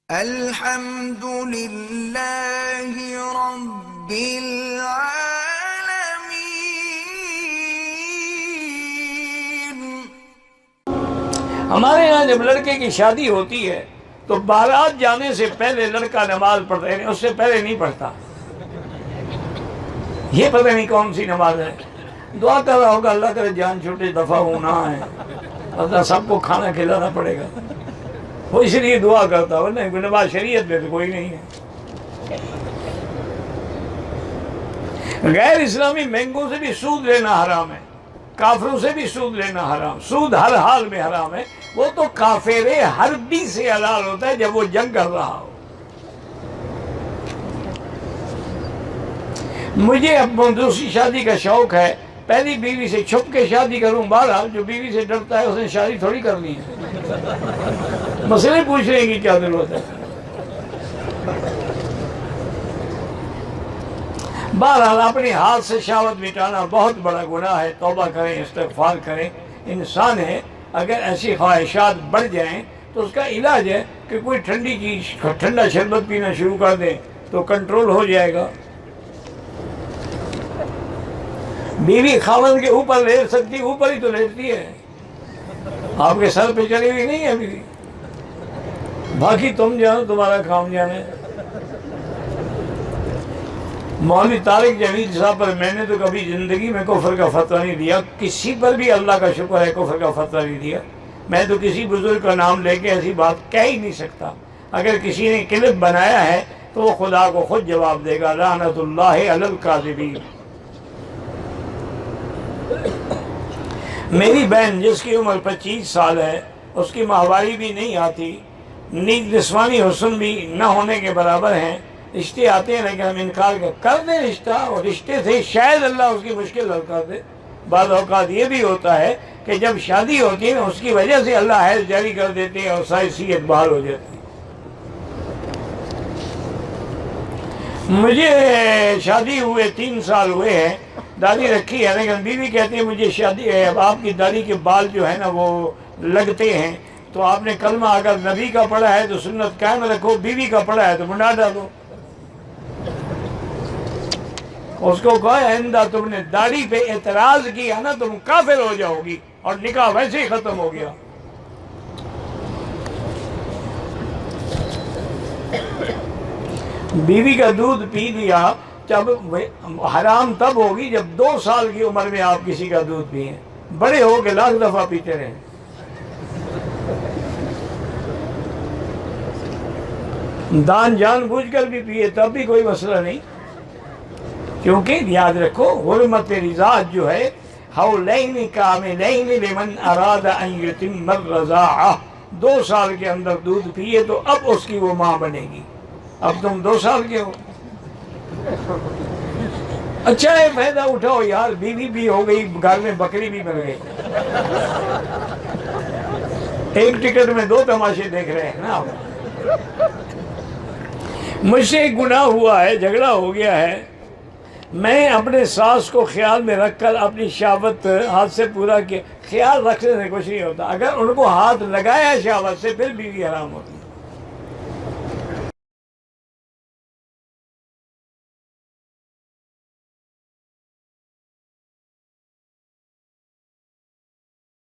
الحمد للہ رب العالمین۔ ہمارے یہاں جب لڑکے کی شادی ہوتی ہے تو بارات جانے سے پہلے لڑکا نماز پڑھتا ہے، اس سے پہلے نہیں پڑھتا۔ یہ پتہ نہیں کون سی نماز ہے، دعا کر رہا ہوگا اللہ کرے جان چھوٹے دفعہ ہونا ہے، اللہ سب کو کھانا کھلانا پڑے گا، وہ اس لیے دعا کرتا، ورنہ نماز شریعت میں تو کوئی نہیں ہے۔ غیر اسلامی بینکوں سے بھی سود لینا حرام ہے، کافروں سے بھی سود لینا حرام، سود ہر حال میں حرام ہے۔ وہ تو کافر حربی سے حلال ہوتا ہے جب وہ جنگ کر رہا ہو۔ مجھے اب دوسری شادی کا شوق ہے، پہلی بیوی سے چھپ کے شادی کروں، بہرحال جو بیوی سے ڈرتا ہے اس نے شادی تھوڑی کرنی ہے، مسئلے پوچھنے کی کیا ضرورت ہے۔ بہرحال اپنے ہاتھ سے شہوت مٹانا بہت بڑا گناہ ہے، توبہ کریں، استغفار کریں۔ انسان ہے، اگر ایسی خواہشات بڑھ جائیں تو اس کا علاج ہے کہ کوئی ٹھنڈی چیز، ٹھنڈا شربت پینا شروع کر دیں تو کنٹرول ہو جائے گا۔ بیوی خاوند کے اوپر لیٹ سکتی، اوپر ہی تو لیٹتی ہے، آپ کے سر پہ چلی ہوئی نہیں ہے بیوی، باقی تم جانو، تمہارا کام جانے۔ مولوی طارق جمیل صاحب پر میں نے تو کبھی زندگی میں کفر کا فتویٰ نہیں دیا، کسی پر بھی اللہ کا شکر ہے کفر کا فتویٰ نہیں دیا۔ میں تو کسی بزرگ کا نام لے کے ایسی بات کہہ ہی نہیں سکتا۔ اگر کسی نے کلپ بنایا ہے تو وہ خدا کو خود جواب دے گا، لعنت اللہ علی الکاذبین۔ میری بہن جس کی عمر 25 سال ہے، اس کی ماہواری بھی نہیں آتی، جسمانی حسن بھی نہ ہونے کے برابر ہیں، رشتے آتے ہیں لیکن ہم انکار کر دیں رشتہ، اور رشتے سے شاید اللہ اس کی مشکل حل کر دے۔ بعض اوقات یہ بھی ہوتا ہے کہ جب شادی ہوتی ہے اس کی وجہ سے اللہ حیض جاری کر دیتے ہیں اور ساری صحت بحال ہو جاتی ہے۔ مجھے شادی ہوئے 3 سال ہوئے ہیں، داڑھی رکھی ہے، لیکن بیوی کہتی ہے مجھے شادی ہے، اب آپ کی داڑھی کے بال جو ہے نا وہ لگتے ہیں، تو آپ نے کلمہ اگر نبی کا پڑھا ہے تو سنت قائم رکھو، بیوی کا پڑھا ہے تو منڈا ڈالو۔ اس کو کہا آئندہ تم نے داڑھی پہ اعتراض کیا نا تم کافر ہو جاؤ گی، اور نکاح ویسے ہی ختم ہو گیا۔ بیوی کا دودھ پی لیا، جب حرام تب ہوگی جب 2 سال کی عمر میں آپ کسی کا دودھ پئیں، بڑے ہو کے لاکھ دفعہ پیتے رہیں۔ دان جان بوجھ کر بھی پیے تب بھی کوئی مسئلہ نہیں، کیونکہ یاد رکھو حرمت رضاعت جو ہے، حولین کاملین لمن اراد ان یتم الرضاعہ، 2 سال کے اندر دودھ پیے تو اب اس کی وہ ماں بنے گی۔ اب تم 2 سال کے ہو، اچھا ہے فائدہ اٹھاؤ یار، بیوی بھی ہو گئی، گھر میں بکری بھی مر گئی، ایک ٹکٹ میں 2 تماشے دیکھ رہے ہیں نا آپ۔ مجھ سے ایک گناہ ہوا ہے، جھگڑا ہو گیا ہے، میں اپنے ساس کو خیال میں رکھ کر اپنی شہوت ہاتھ سے پورا کیا۔ خیال رکھنے سے کچھ نہیں ہوتا، اگر ان کو ہاتھ لگایا شہوت سے پھر بیوی حرام ہوتی ہے۔